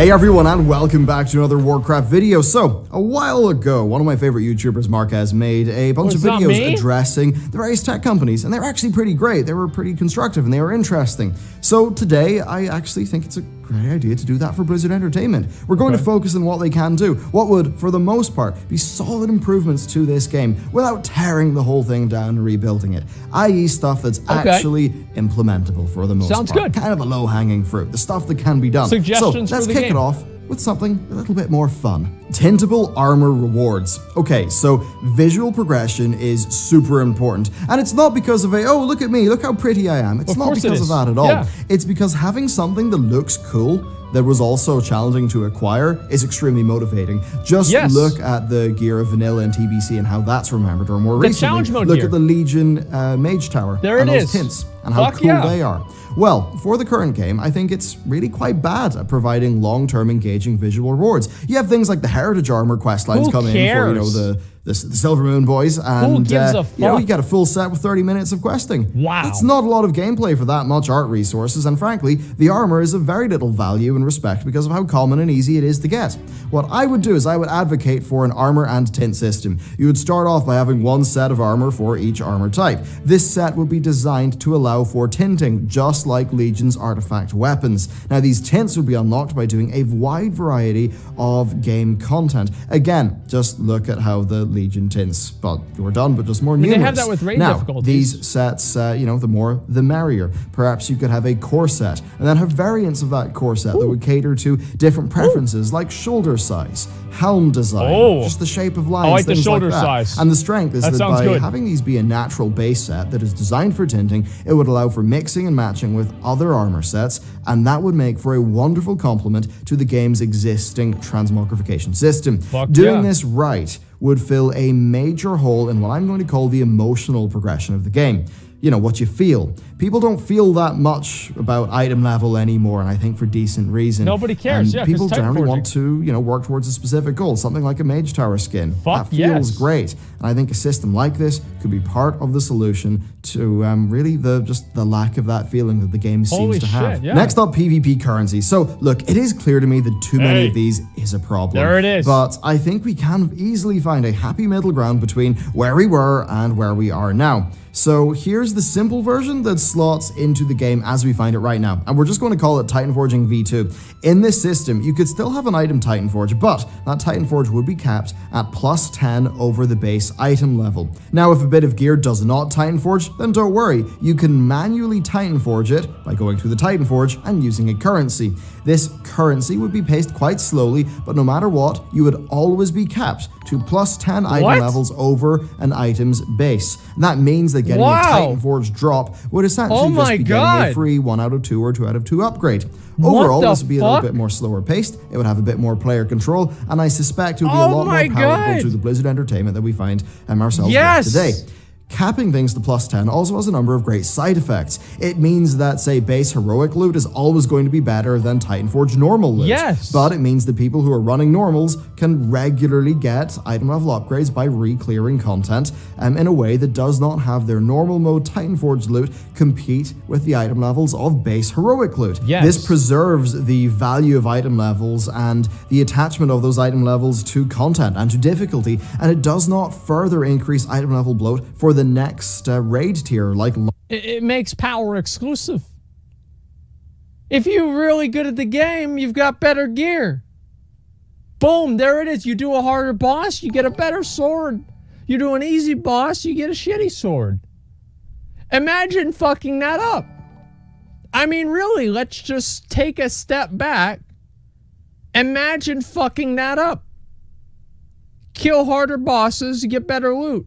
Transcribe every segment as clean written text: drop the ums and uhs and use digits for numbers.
Hey everyone, and welcome back to another Warcraft video. So, a while ago, one of my favorite YouTubers, Marquez, made a bunch of videos addressing the various tech companies, and they're actually pretty great. They were pretty constructive, and they were interesting. So today, I actually think it's a great idea to do that for Blizzard Entertainment. We're going to focus on what they can do, what would, for the most part, be solid improvements to this game without tearing the whole thing down and rebuilding it, i.e. stuff that's actually implementable for the most part. Sounds good. Kind of a low-hanging fruit, the stuff that can be done. Suggestions so, let's for the kick it off with something a little bit more fun. Tintable armor rewards. Okay, so visual progression is super important. And it's not because of oh, look at me, look how pretty I am. It's not because of that at all. Yeah. It's because having something that looks cool that was also challenging to acquire is extremely motivating. Just look at the gear of Vanilla and TBC and how that's remembered, or more recently, look at the Legion Mage Tower and those tints and how cool they are. Well, for the current game, I think it's really quite bad at providing long-term engaging visual rewards. You have things like the Heritage Armor questlines come in for, the Silver Moon boys, and you get a full set with 30 minutes of questing. Wow. That's not a lot of gameplay for that much art resources, and frankly, the armor is of very little value and respect because of how common and easy it is to get. What I would do is I would advocate for an armor and tint system. You would start off by having one set of armor for each armor type. This set would be designed to allow for tinting, just like Legion's artifact weapons. Now, these tints would be unlocked by doing a wide variety of game content. Again, just look at how the Legion tints, but we're done, but just more numerous. They have that with raid difficulties. These sets, the more, the merrier. Perhaps you could have a core set, and then have variants of that core set that would cater to different preferences, like shoulder size, helm design, just the shape of lines, I like the shoulder like that. size. And the strength is that by having these be a natural base set that is designed for tinting, it would allow for mixing and matching with other armor sets, and that would make for a wonderful complement to the game's existing transmogrification system. Doing this right would fill a major hole in what I'm going to call the emotional progression of the game. You know, what you feel. People don't feel that much about item level anymore, and I think for decent reason. Nobody cares, and people generally want to, work towards a specific goal, something like a Mage Tower skin. That feels great, and I think a system like this could be part of the solution to really the lack of that feeling that the game seems to have. Next up, PvP currency. So, look, it is clear to me that too many of these is a problem. There it is. But I think we can easily find a happy middle ground between where we were and where we are now. So here's the simple version that slots into the game as we find it right now. And we're just going to call it Titan Forging V2. In this system, you could still have an item Titan Forge, but that Titan Forge would be capped at +10 over the base item level. Now, if a bit of gear does not Titan Forge, then don't worry. You can manually Titan Forge it by going through the Titan Forge and using a currency. This currency would be paced quite slowly, but no matter what, you would always be capped to +10 item levels over an item's base. And that means that getting a Titan Forge drop would essentially just be getting a free 1 out of 2 or 2 out of 2 upgrade. Overall, this would be a little bit more slower paced, it would have a bit more player control, and I suspect it would be a lot more palatable to the Blizzard Entertainment that we find ourselves with today. Capping things to +10 also has a number of great side effects. It means that, say, base heroic loot is always going to be better than Titan Forge normal loot. But it means that people who are running normals can regularly get item level upgrades by re-clearing content in a way that does not have their normal mode Titan Forge loot compete with the item levels of base heroic loot. This preserves the value of item levels and the attachment of those item levels to content and to difficulty, and it does not further increase item level bloat for the next raid tier. It makes power exclusive. If you're really good at the game, you've got better gear. Boom, there it is. You do a harder boss, you get a better sword. You do an easy boss, you get a shitty sword. Imagine fucking that up. I mean, really, let's just take a step back. Imagine fucking that up. Kill harder bosses, you get better loot.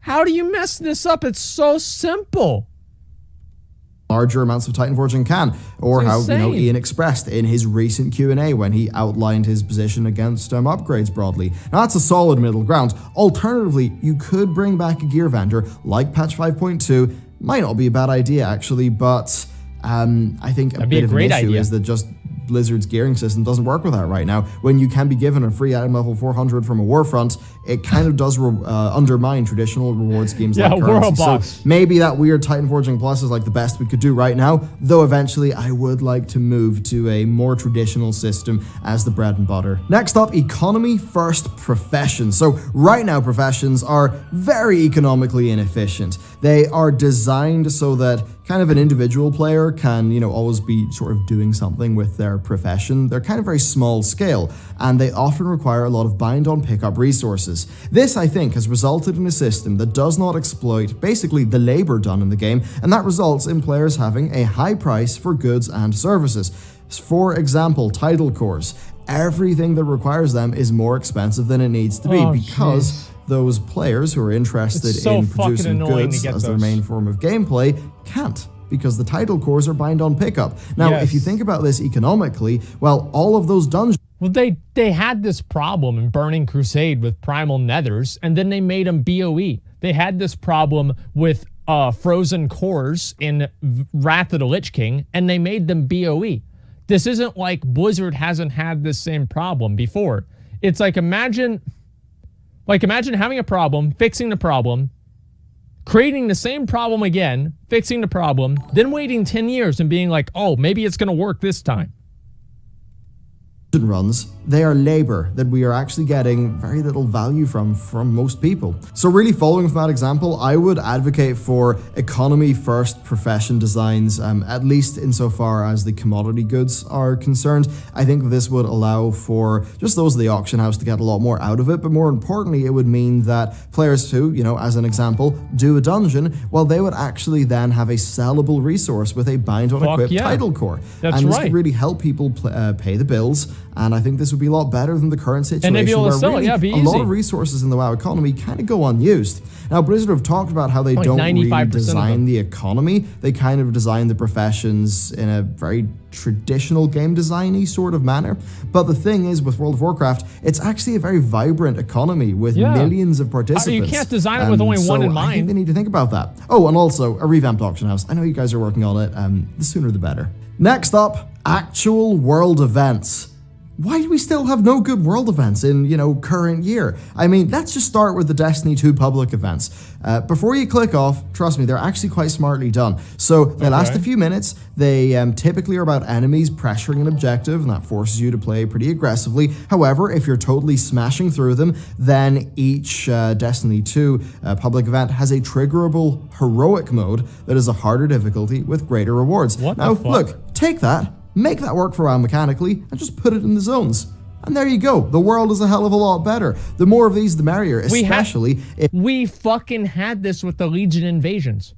How do you mess this up? It's so simple. Larger amounts of Titan Forging can, or how Ian expressed in his recent Q&A when he outlined his position against upgrades broadly. Now that's a solid middle ground. Alternatively, you could bring back a gear vendor like patch 5.2. Might not be a bad idea actually, but I think a bit of an issue is that just Blizzard's gearing system doesn't work with that right now. When you can be given a free item level 400 from a Warfront, it kind of does undermine traditional reward schemes like currency. So maybe that weird Titan Forging Plus is like the best we could do right now, though eventually I would like to move to a more traditional system as the bread and butter. Next up, economy first professions. So right now professions are very economically inefficient. They are designed so that kind of an individual player can, always be sort of doing something with their profession. They're kind of very small scale, and they often require a lot of bind on pickup resources. This, I think, has resulted in a system that does not exploit basically the labor done in the game, and that results in players having a high price for goods and services. For example, title cores. Everything that requires them is more expensive than it needs to be because those players who are interested in producing goods as their main form of gameplay can't, because the title cores are bind on pickup. Now, if you think about this economically, well, all of those dungeons... Well, they had this problem in Burning Crusade with Primal Nethers, and then they made them BOE. They had this problem with Frozen Cores in Wrath of the Lich King, and they made them BOE. This isn't like Blizzard hasn't had this same problem before. It's like imagine having a problem, fixing the problem, creating the same problem again, fixing the problem, then waiting 10 years and being like, oh, maybe it's going to work this time. Runs, they are labor that we are actually getting very little value from most people. So really following from that example, I would advocate for economy first profession designs, at least insofar as the commodity goods are concerned. I think this would allow for just those of the auction house to get a lot more out of it, but more importantly, it would mean that players who, as an example, do a dungeon, well, they would actually then have a sellable resource with a bind on equipped title core. And this could really help people pay the bills. And I think this would be a lot better than the current situation where really a lot of resources in the WoW economy kind of go unused. Now, Blizzard have talked about how they don't really design the economy. They kind of design the professions in a very traditional game design-y sort of manner. But the thing is, with World of Warcraft, it's actually a very vibrant economy with millions of participants. You can't design it with only one in mind. I think they need to think about that. Oh, and also a revamped auction house. I know you guys are working on it. The sooner the better. Next up, actual world events. Why do we still have no good world events in, current year? I mean, let's just start with the Destiny 2 public events. Before you click off, trust me, they're actually quite smartly done. So they last a few minutes. They typically are about enemies pressuring an objective, and that forces you to play pretty aggressively. However, if you're totally smashing through them, then each Destiny 2 public event has a triggerable heroic mode that is a harder difficulty with greater rewards. Now, look, take that. Make that work for WoW mechanically, and just put it in the zones. And there you go. The world is a hell of a lot better. The more of these, the merrier, especially if... We fucking had this with the Legion invasions.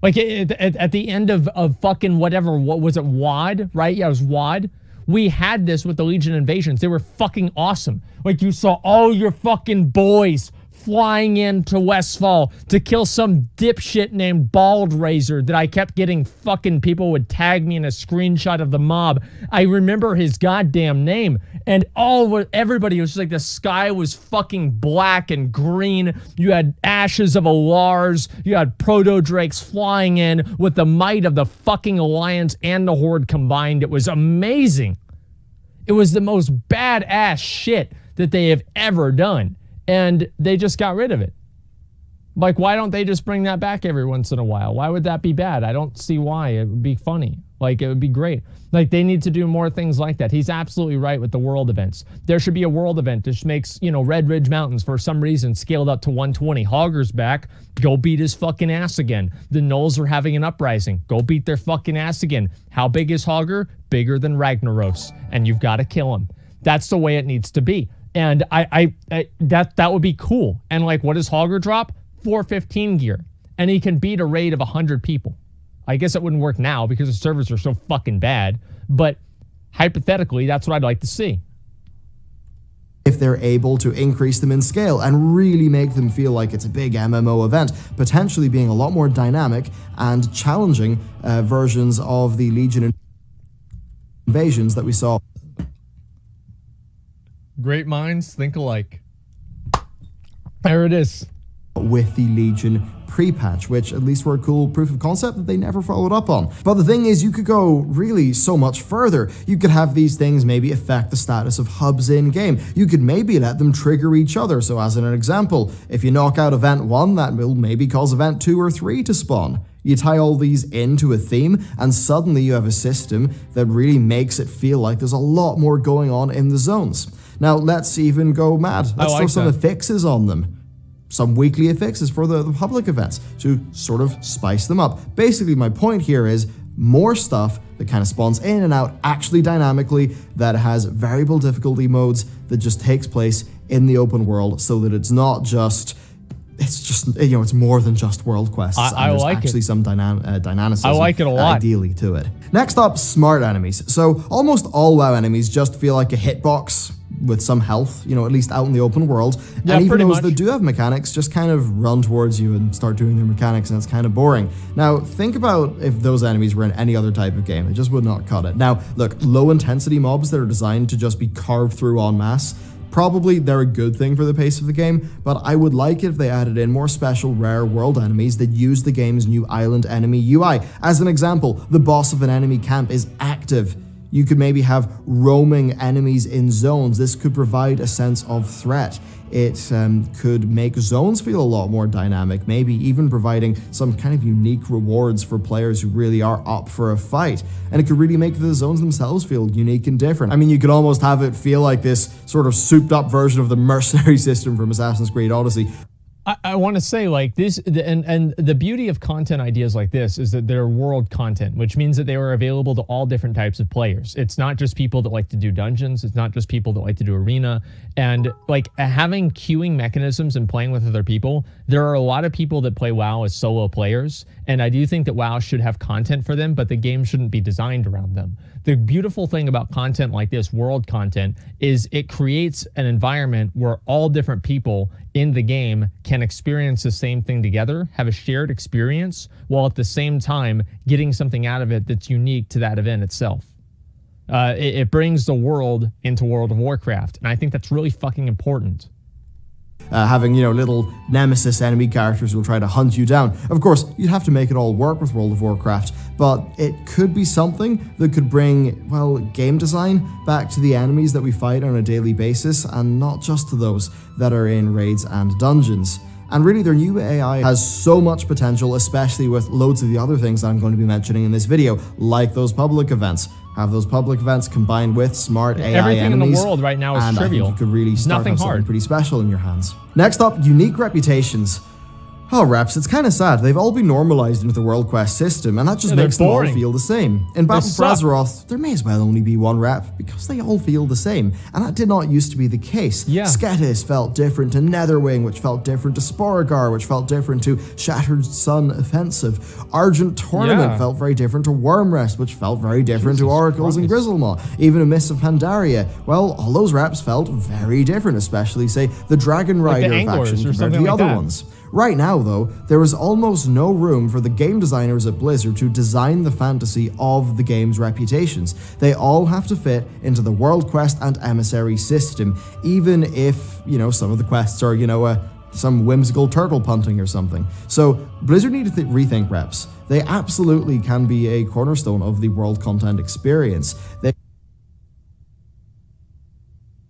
Like, at the end of fucking whatever, what was it, WoD, right? Yeah, it was WoD. We had this with the Legion invasions. They were fucking awesome. Like, you saw all your fucking boys flying into Westfall to kill some dipshit named Bald Razor that I kept getting fucking people would tag me in a screenshot of the mob. I remember his goddamn name. And everybody was just like, the sky was fucking black and green. You had ashes of a Lars. You had proto-drakes flying in with the might of the fucking Alliance and the Horde combined. It was amazing. It was the most badass shit that they have ever done. And they just got rid of it. Like, why don't they just bring that back every once in a while? Why would that be bad? I don't see why. It would be funny. Like, it would be great. Like, they need to do more things like that. He's absolutely right with the world events. There should be a world event that makes, Red Ridge Mountains, for some reason, scaled up to 120. Hogger's back. Go beat his fucking ass again. The Gnolls are having an uprising. Go beat their fucking ass again. How big is Hogger? Bigger than Ragnaros. And you've got to kill him. That's the way it needs to be. And that would be cool. And like, what does Hogger drop? 415 gear. And he can beat a raid of 100 people. I guess it wouldn't work now because the servers are so fucking bad. But hypothetically, that's what I'd like to see. If they're able to increase them in scale and really make them feel like it's a big MMO event, potentially being a lot more dynamic and challenging versions of the Legion invasions that we saw. Great minds think alike. There it is. With the Legion pre-patch, which at least were a cool proof of concept that they never followed up on. But the thing is, you could go really so much further. You could have these things maybe affect the status of hubs in-game. You could maybe let them trigger each other. So as an example, if you knock out event 1, that will maybe cause event 2 or 3 to spawn. You tie all these into a theme, and suddenly you have a system that really makes it feel like there's a lot more going on in the zones. Now, let's even go mad. Let's throw some affixes on them. Some weekly affixes for the public events to sort of spice them up. Basically, my point here is more stuff that kind of spawns in and out actually dynamically, that has variable difficulty modes, that just takes place in the open world, so that it's not just... It's just, you know, it's more than just world quests. I there's like actually it. some dynamicism. I like it a lot. Ideally to it. Next up, smart enemies. So almost all WoW enemies just feel like a hitbox with some health, you know, at least out in the open world. Yeah, and even pretty those much. that do have mechanics just kind of run towards you and start doing their mechanics, and it's kind of boring. Now, think about if those enemies were in any other type of game. It just would not cut it. Now, look, low intensity mobs that are designed to just be carved through en masse, probably they're a good thing for the pace of the game, but I would like it if they added in more special rare world enemies that use the game's new island enemy UI. As an example, the boss of an enemy camp is active. You could maybe have roaming enemies in zones. This could provide a sense of threat. It could make zones feel a lot more dynamic, maybe even providing some kind of unique rewards for players who really are up for a fight. And it could really make the zones themselves feel unique and different. I mean, you could almost have it feel like this sort of souped up version of the mercenary system from Assassin's Creed Odyssey. I want to say, like, this, and the beauty of content ideas like this is that they're world content, which means that they are available to all different types of players. It's not just people that like to do dungeons. It's not just people that like to do arena. And like having queuing mechanisms and playing with other people, there are a lot of people that play WoW as solo players. And I do think that WoW should have content for them, but the game shouldn't be designed around them. The beautiful thing about content like this, world content, is it creates an environment where all different people in the game can experience the same thing together, have a shared experience, while at the same time getting something out of it that's unique to that event itself. It brings the world into World of Warcraft, and I think that's really fucking important. Having, you know, little nemesis enemy characters who will try to hunt you down. Of course, you'd have to make it all work with World of Warcraft, but it could be something that could bring, well, game design back to the enemies that we fight on a daily basis, and not just to those that are in raids and dungeons. And really, their new AI has so much potential, especially with loads of the other things that I'm going to be mentioning in this video, like those public events. Have those public events combined with smart AI Everything enemies, in the world right now is and trivial. I think you could really start Nothing have something hard. pretty special in your hands. Next up, unique reputations. Oh, reps, it's kind of sad. They've all been normalized into the World Quest system, and that just makes them all boring. feel the same. In Battle for suck. Azeroth, there may as well only be one rep, because they all feel the same, and that did not used to be the case. Yeah. Sketis felt different to Netherwing, which felt different to Sporagar, which felt different to Shattered Sun Offensive. Argent Tournament Yeah. felt very different to Wormrest, which felt very different to Jesus Oracles and Christ. Grizzlemaw. Even a Mists of Pandaria, well, all those reps felt very different, especially, say, the Dragon Like the Rider Anglers faction or compared to something the like other that. ones. Right now, though, there is almost no room for the game designers at Blizzard to design the fantasy of the game's reputations. They all have to fit into the World Quest and Emissary system, even if, you know, some of the quests are, you know, some whimsical turtle punting or something. So Blizzard need to rethink reps. They absolutely can be a cornerstone of the world content experience.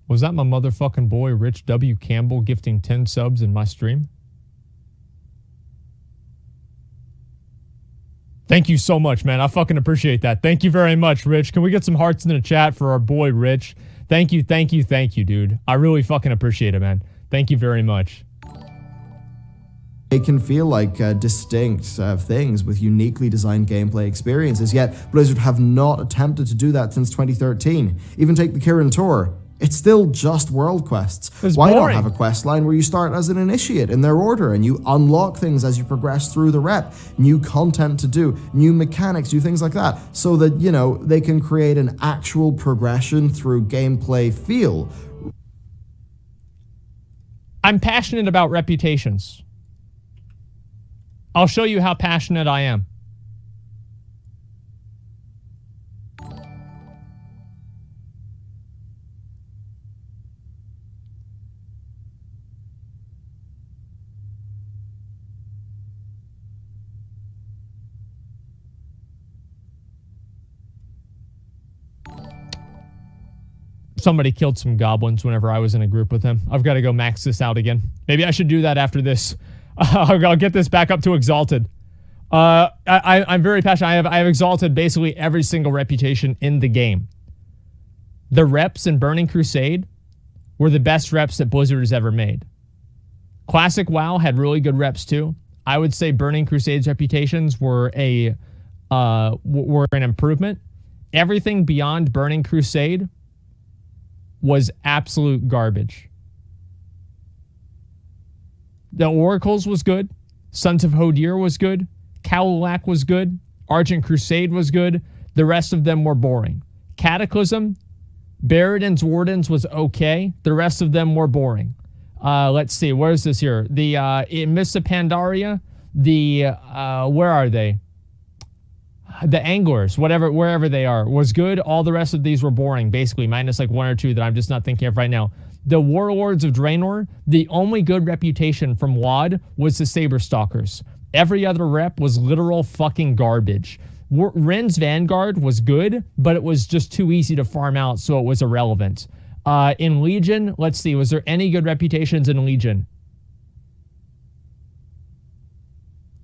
Was that my motherfucking boy Rich W. Campbell gifting 10 subs in my stream? Thank you so much, man. I fucking appreciate that. Thank you very much, Rich. Can we get some hearts in the chat for our boy Rich? Thank you, dude. I really fucking appreciate it, man. Thank you very much. They can feel like distinct things with uniquely designed gameplay experiences, yet Blizzard have not attempted to do that since 2013. Even take the Kirin Tor. It's still just world quests. It's Why not boring. have a quest line where you start as an initiate in their order and you unlock things as you progress through the rep, new content to do, new mechanics, new things like that, so that, you know, they can create an actual progression through gameplay feel. I'm passionate about reputations. I'll show you how passionate I am. Somebody killed some goblins whenever I was in a group with him. I've got to go max this out again. Maybe I should do that after this. I'll get this back up to Exalted. I'm very passionate. I have Exalted basically every single reputation in the game. The reps in Burning Crusade were the best reps that Blizzard has ever made. Classic WoW had really good reps too. I would say Burning Crusade's reputations were an improvement. Everything beyond Burning Crusade was absolute garbage. The Oracles was good. Sons of Hodir was good. Cowlak was good. Argent Crusade was good. The rest of them were boring. Cataclysm, Baradin's Wardens was okay. The rest of them were boring. Let's see. Where is this here? In Mists of Pandaria, where are they? The Anglers, wherever they are, was good. All the rest of these were boring, basically, minus like one or two that I'm just not thinking of right now. The Warlords of Draenor, the only good reputation from WoD was the Saberstalkers. Every other rep was literal fucking garbage. Ren's Vanguard was good, but it was just too easy to farm out, so it was irrelevant. In Legion, let's see, was there any good reputations in Legion?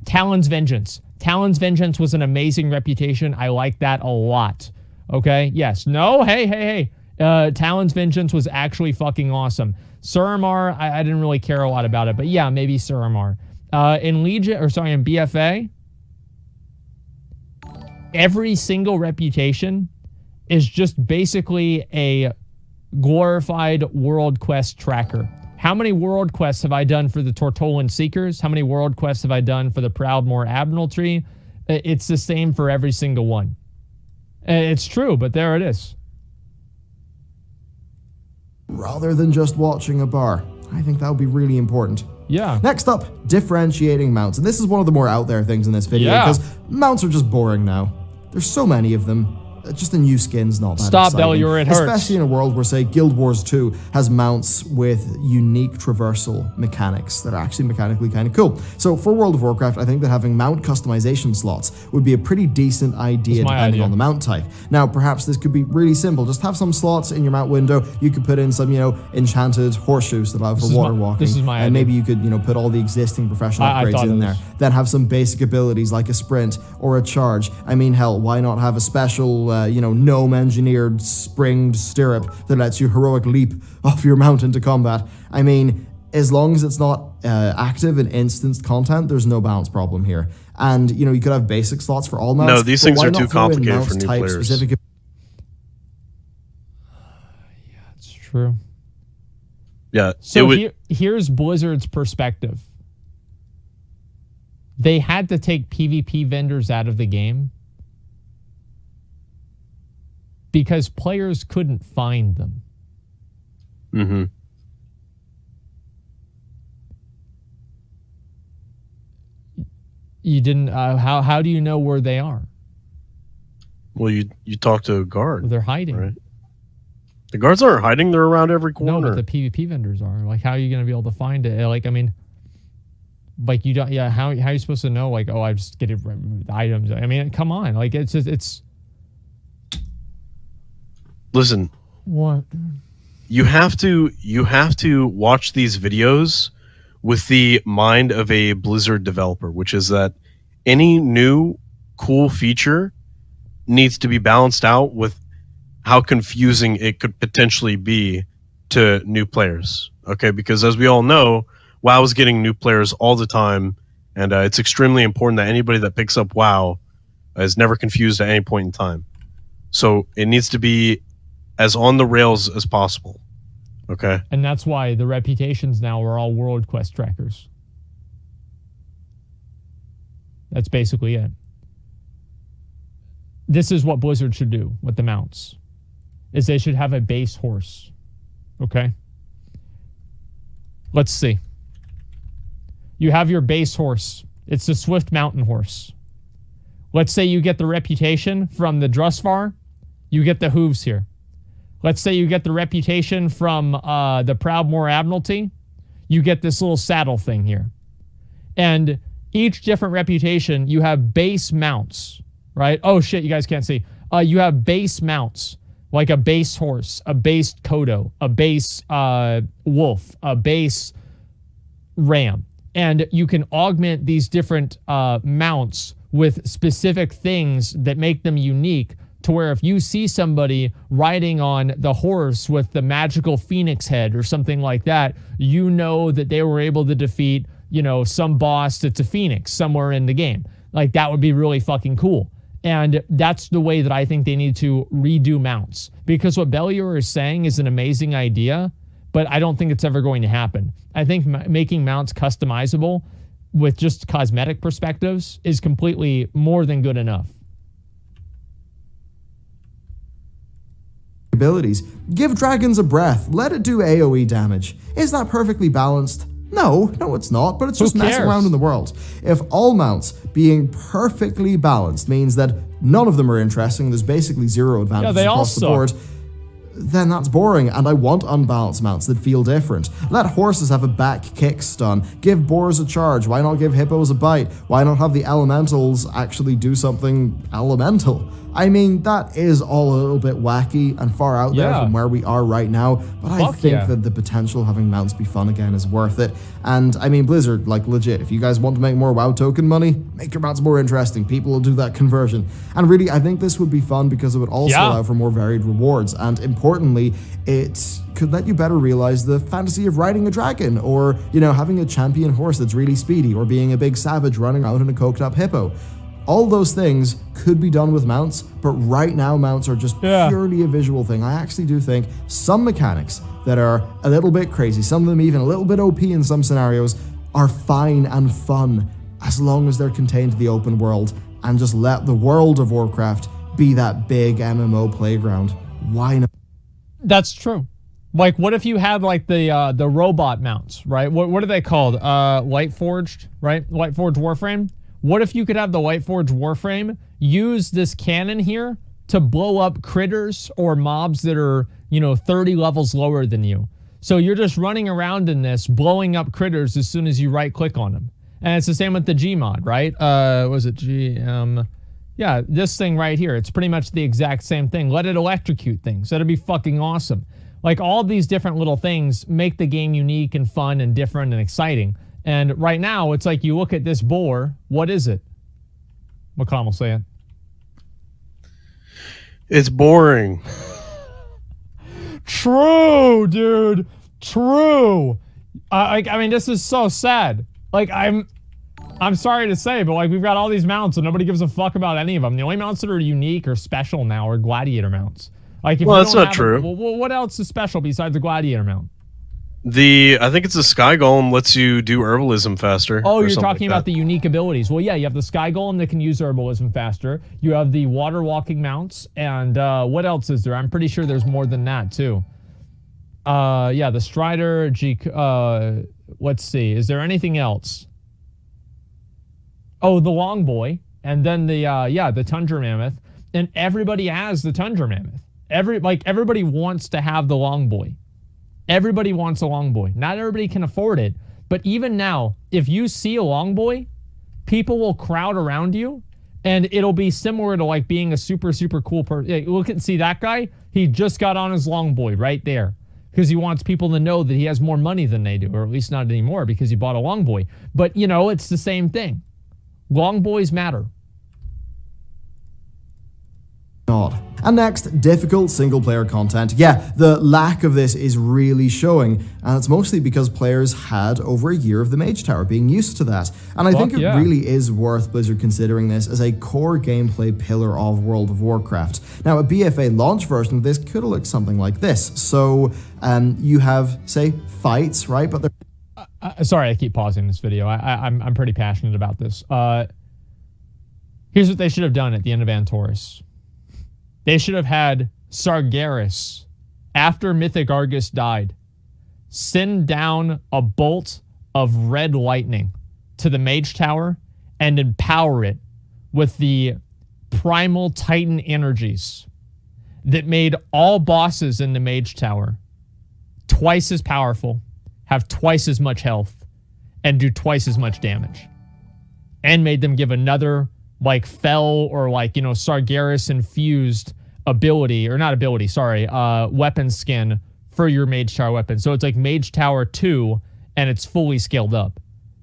Talon's Vengeance. Talon's Vengeance was an amazing reputation. I like that a lot. Okay? Yes. No? Hey. Talon's Vengeance was actually fucking awesome. Suramar, I didn't really care a lot about it, but yeah, maybe Suramar. In BFA, every single reputation is just basically a glorified world quest tracker. How many world quests have I done for the Tortolan Seekers? How many world quests have I done for the Proudmoore Admiralty? It's the same for every single one. It's true, but there it is. Rather than just watching a bar. I think that would be really important. Yeah. Next up, differentiating mounts. And this is one of the more out there things in this video because mounts are just boring now. There's so many of them. Just a new skin's not that Stop, exciting. Bellior, it hurts. Especially in a world where, say, Guild Wars 2 has mounts with unique traversal mechanics that are actually mechanically kind of cool. So for World of Warcraft, I think that having mount customization slots would be a pretty decent idea depending on the mount type. Now, perhaps this could be really simple. Just have some slots in your mount window. You could put in some, enchanted horseshoes that allow for water walking. This is my idea. And maybe you could, put all the existing professional upgrades in there. Then have some basic abilities like a sprint or a charge. I mean, hell, why not have a special, gnome engineered springed stirrup that lets you heroic leap off your mount into combat? I mean, as long as it's not active and instanced content, there's no balance problem here. And, you could have basic slots for all mounts. No, these things are too complicated for new players. Yeah, it's true. Yeah. So here's Blizzard's perspective. They had to take PvP vendors out of the game because players couldn't find them. Mm-hmm. You didn't. How do you know where they are? Well, you talk to a guard. They're hiding. Right? The guards aren't hiding. They're around every corner. No, but the PvP vendors are. Like, how are you going to be able to find it? You don't. Yeah. How are you supposed to know? Like, I just get it items. I mean, come on. Like, it's. Listen. What? You have to watch these videos with the mind of a Blizzard developer, which is that any new cool feature needs to be balanced out with how confusing it could potentially be to new players. Okay, because as we all know, WoW is getting new players all the time, and it's extremely important that anybody that picks up WoW is never confused at any point in time. So it needs to be as on the rails as possible. Okay. And that's why the reputations now are all world quest trackers. That's basically it. This is what Blizzard should do with the mounts. Is they should have a base horse. Okay? Let's see. You have your base horse. It's the Swift Mountain Horse. Let's say you get the reputation from the Drusvar. You get the hooves here. Let's say you get the reputation from the Proudmoore Admiralty. You get this little saddle thing here. And each different reputation, you have base mounts, right? Oh, shit, you guys can't see. You have base mounts like a base horse, a base Kodo, a base wolf, a base ram. And you can augment these different mounts with specific things that make them unique, to where if you see somebody riding on the horse with the magical phoenix head or something like that, you know that they were able to defeat, you know, some boss that's a phoenix somewhere in the game. Like, that would be really fucking cool. And that's the way that I think they need to redo mounts. Because what Bellier is saying is an amazing idea, but I don't think it's ever going to happen. I think making mounts customizable with just cosmetic perspectives is completely more than good enough. Abilities. Give dragons a breath. Let it do AoE damage. Is that perfectly balanced? No, it's not, but it's just messing around in the world. If all mounts being perfectly balanced means that none of them are interesting, there's basically zero advantages across the board, then that's boring, and I want unbalanced mounts that feel different. Let horses have a back kick stun. Give boars a charge. Why not give hippos a bite? Why not have the elementals actually do something elemental? I mean, that is all a little bit wacky and far out there from where we are right now, but I think that the potential of having mounts be fun again is worth it. And I mean, Blizzard, like, legit, if you guys want to make more WoW token money, make your mounts more interesting. People will do that conversion. And really, I think this would be fun because it would also allow for more varied rewards. And importantly, it could let you better realize the fantasy of riding a dragon, or, you know, having a champion horse that's really speedy, or being a big savage running around in a coked up hippo. All those things could be done with mounts, but right now mounts are just purely a visual thing. I actually do think some mechanics that are a little bit crazy, some of them even a little bit OP in some scenarios, are fine and fun as long as they're contained to the open world, and just let the world of Warcraft be that big MMO playground. Why not? That's true. Like, what if you had like the robot mounts, right? What are they called? Lightforged, right? Lightforged Warframe. What if you could have the Lightforged Warframe use this cannon here to blow up critters or mobs that are, you know, 30 levels lower than you? So you're just running around in this, blowing up critters as soon as you right click on them. And it's the same with the Gmod, right? Was it GM? Yeah, this thing right here. It's pretty much the exact same thing. Let it electrocute things. That'd be fucking awesome. Like, all these different little things make the game unique and fun and different and exciting. And right now, it's like you look at this boar. What is it? McConnell, say it. It's boring. True, dude. True. I mean, this is so sad. Like, I'm sorry to say, but like, we've got all these mounts and nobody gives a fuck about any of them. The only mounts that are unique or special now are gladiator mounts. Like, if well, that's not true. Well, what else is special besides the gladiator mount? I think it's the Sky Golem lets you do herbalism faster. Oh, you're talking about the unique abilities. Well, yeah, you have the Sky Golem that can use herbalism faster. You have the water walking mounts, and what else is there? I'm pretty sure there's more than that too. Yeah, the Strider. Let's see. Is there anything else? Oh, the Long Boy, and then the Tundra Mammoth, and everybody has the Tundra Mammoth. Everybody wants to have the Long Boy. Everybody wants a Long Boy. Not everybody can afford it, but even now, if you see a Long Boy, people will crowd around you, and it'll be similar to like being a super, super cool person. Look and see that guy. He just got on his Long Boy right there because he wants people to know that he has more money than they do, or at least not anymore because he bought a Long Boy. But, you know, it's the same thing. Long Boys matter. And next, difficult single-player content. Yeah, the lack of this is really showing, and it's mostly because players had over a year of the Mage Tower, being used to that. And I think it really is worth Blizzard considering this as a core gameplay pillar of World of Warcraft. Now, a BFA launch version of this could look something like this. So, you have, say, fights, right? But they're... sorry, I keep pausing this video. I'm pretty passionate about this. Here's what they should have done at the end of Antorus. They should have had Sargeras, after Mythic Argus died, send down a bolt of red lightning to the Mage Tower and empower it with the primal Titan energies that made all bosses in the Mage Tower twice as powerful, have twice as much health, and do twice as much damage. And made them give another like Fel or like, you know, Sargeras infused ability, or not ability, sorry, weapon skin for your Mage Tower weapon. So it's like Mage Tower 2 and it's fully scaled up.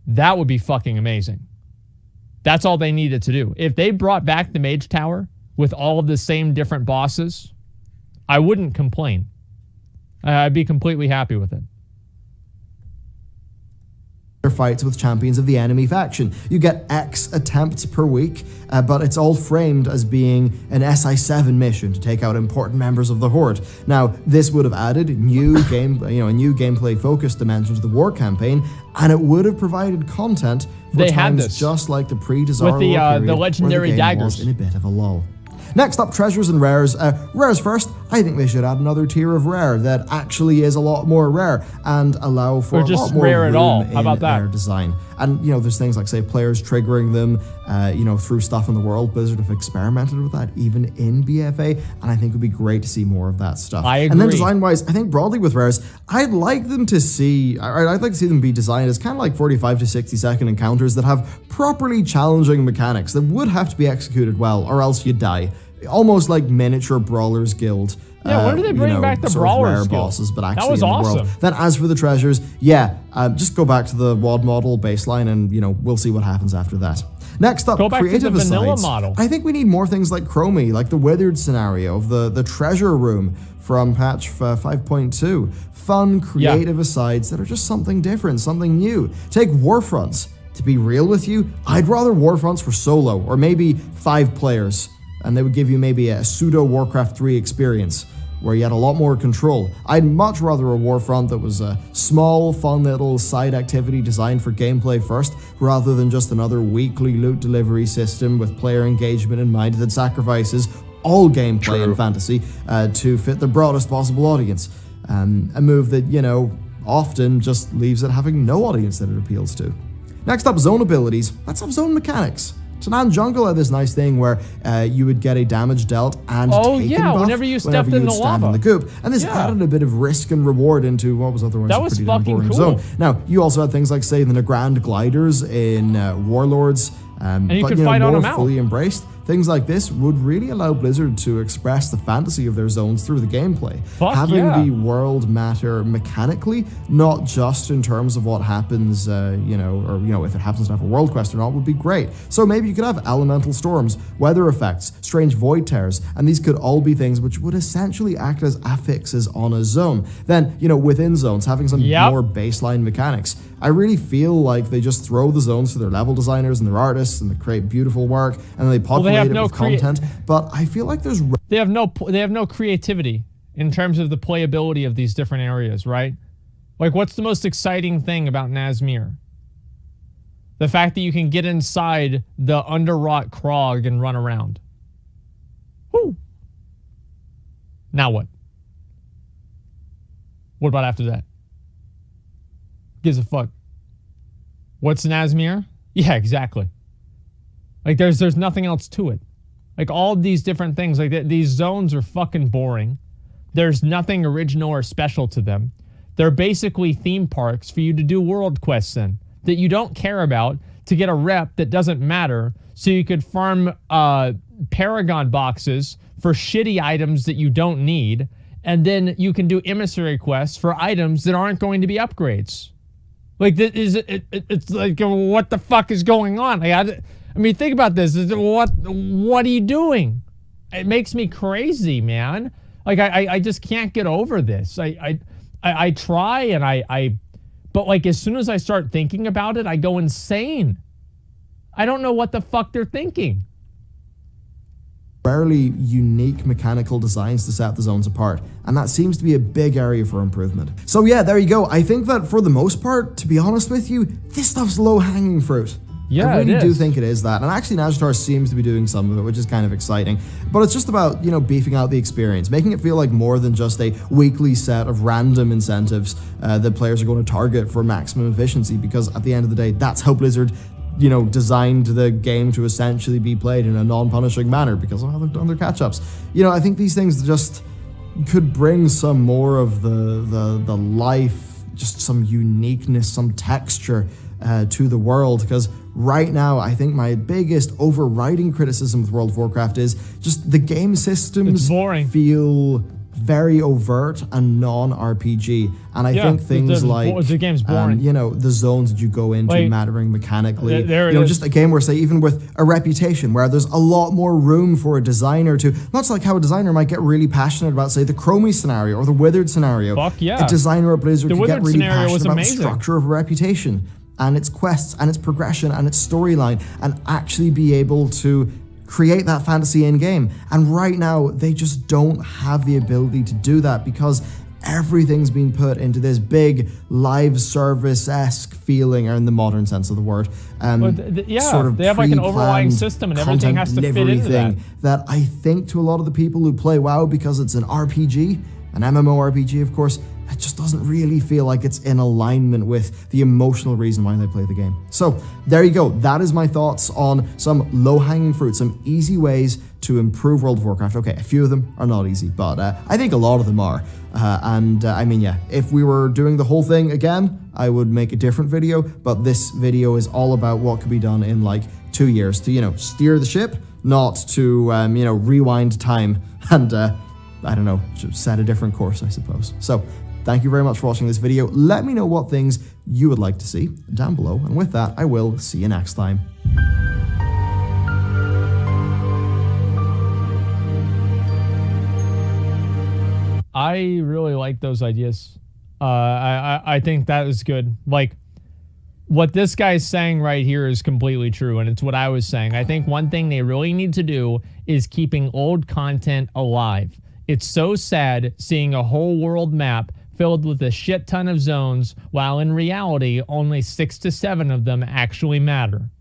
That would be fucking amazing. That's all they needed to do. If they brought back the Mage Tower with all of the same different bosses, I wouldn't complain. I'd be completely happy with it. Fights with champions of the enemy faction. You get X attempts per week, but it's all framed as being an SI7 mission to take out important members of the Horde. Now, this would have added new game, a new gameplay-focused dimension to the war campaign, and it would have provided content for times just like the pre-Desire with the legendary daggers in a bit of a lull. Next up, treasures and rares. Rares first. I think they should add another tier of rare that actually is a lot more rare and allow for a lot more rare room at all. How about that? Their design. And there's things like, say, players triggering them, through stuff in the world. Blizzard have experimented with that even in BFA, and I think it would be great to see more of that stuff. I agree. And then design-wise, I think broadly with rares, I'd like to see them be designed as kind of like 45 to 60-second encounters that have properly challenging mechanics that would have to be executed well, or else you die. Almost like miniature Brawlers Guild. Yeah, when did they bring back the Brawlers Guild? Bosses, but actually that was in the awesome. world. Then as for the treasures, just go back to the WoD model baseline and, we'll see what happens after that. Next up, go back creative to the vanilla asides. model. I think we need more things like Chromie, like the Withered scenario of the treasure room from patch 5.2. Fun, creative asides that are just something different, something new. Take Warfronts. To be real with you, I'd rather Warfronts were solo, or maybe 5 players. And they would give you maybe a pseudo Warcraft 3 experience where you had a lot more control. I'd much rather a Warfront that was a small, fun little side activity designed for gameplay first, rather than just another weekly loot delivery system with player engagement in mind that sacrifices all gameplay and fantasy to fit the broadest possible audience. A move that, often just leaves it having no audience that it appeals to. Next up, zone abilities. Let's have zone mechanics. Tanan Jungle had this nice thing where you would get a damage dealt and taken buff whenever you stepped in the lava. In the goop. And this added a bit of risk and reward into what was otherwise a pretty boring zone. Now, you also had things like, say, the Nagrand gliders in Warlords, and you could fight on them out. Fully embraced. Things like this would really allow Blizzard to express the fantasy of their zones through the gameplay. Having the world matter mechanically, not just in terms of what happens, if it happens to have a world quest or not, would be great. So maybe you could have elemental storms, weather effects, strange void tears, and these could all be things which would essentially act as affixes on a zone. Then, within zones, having some more baseline mechanics. I really feel like they just throw the zones to their level designers and their artists, and they create beautiful work, and then they populate it with content. But I feel like they have no creativity in terms of the playability of these different areas, right? Like, what's the most exciting thing about Nazmir? The fact that you can get inside the underwrought Krog and run around. Whoo! Now what? What about after that? Gives a fuck. What's Nazmir? Yeah, exactly. Like, there's nothing else to it. Like, all of these different things, like these zones are fucking boring. There's nothing original or special to them. They're basically theme parks for you to do world quests in that you don't care about, to get a rep that doesn't matter, so you could farm Paragon boxes for shitty items that you don't need, and then you can do emissary quests for items that aren't going to be upgrades. Like, it's like, what the fuck is going on? Like, I mean, think about this. What are you doing? It makes me crazy, man. Like, I just can't get over this. I try and but like, as soon as I start thinking about it, I go insane. I don't know what the fuck they're thinking. Rarely unique mechanical designs to set the zones apart, and that seems to be a big area for improvement. So yeah, there you go. I think that for the most part, to be honest with you, this stuff's low-hanging fruit. Yeah, I really do think it is that. And actually, Nazjatar seems to be doing some of it, which is kind of exciting. But it's just about, beefing out the experience, making it feel like more than just a weekly set of random incentives that players are going to target for maximum efficiency, because at the end of the day, that's how Blizzard designed the game to essentially be played in a non-punishing manner because of how they've done their catch-ups. I think these things just could bring some more of the life, just some uniqueness, some texture to the world, because right now I think my biggest overriding criticism with World of Warcraft is just the game systems It's boring. feel very overt and non-RPG, and I think things like the game's boring. you know, the zones that you go into Like, mattering mechanically. there it you know, is. just a game where, say, even with a reputation, where there's a lot more room for a designer to, much like how a designer might get really passionate about, say, the Chromie scenario or the Withered scenario. Fuck yeah. A designer at Blizzard The could get Withered really scenario passionate was about amazing. the structure of a reputation and its quests and its progression and its storyline, and actually be able to create that fantasy in game. And right now they just don't have the ability to do that, because everything's been put into this big live service-esque feeling, or in the modern sense of the word, sort of they have like an pre-planned overlying system, and everything content has to fit delivery into thing that I think to a lot of the people who play WoW, because it's an RPG, an MMORPG, of course, it just doesn't really feel like it's in alignment with the emotional reason why they play the game. So there you go. That is my thoughts on some low-hanging fruit, some easy ways to improve World of Warcraft. Okay, a few of them are not easy, but I think a lot of them are. I mean, yeah, if we were doing the whole thing again, I would make a different video, but this video is all about what could be done in like 2 years to, you know, steer the ship, not to, you know, rewind time and, I don't know, just set a different course, I suppose. So thank you very much for watching this video. Let me know what things you would like to see down below. And with that, I will see you next time. I really like those ideas. I think that is good. Like, what this guy's saying right here is completely true, and it's what I was saying. I think one thing they really need to do is keeping old content alive. It's so sad seeing a whole world map filled with a shit ton of zones, while in reality, only 6 to 7 of them actually matter.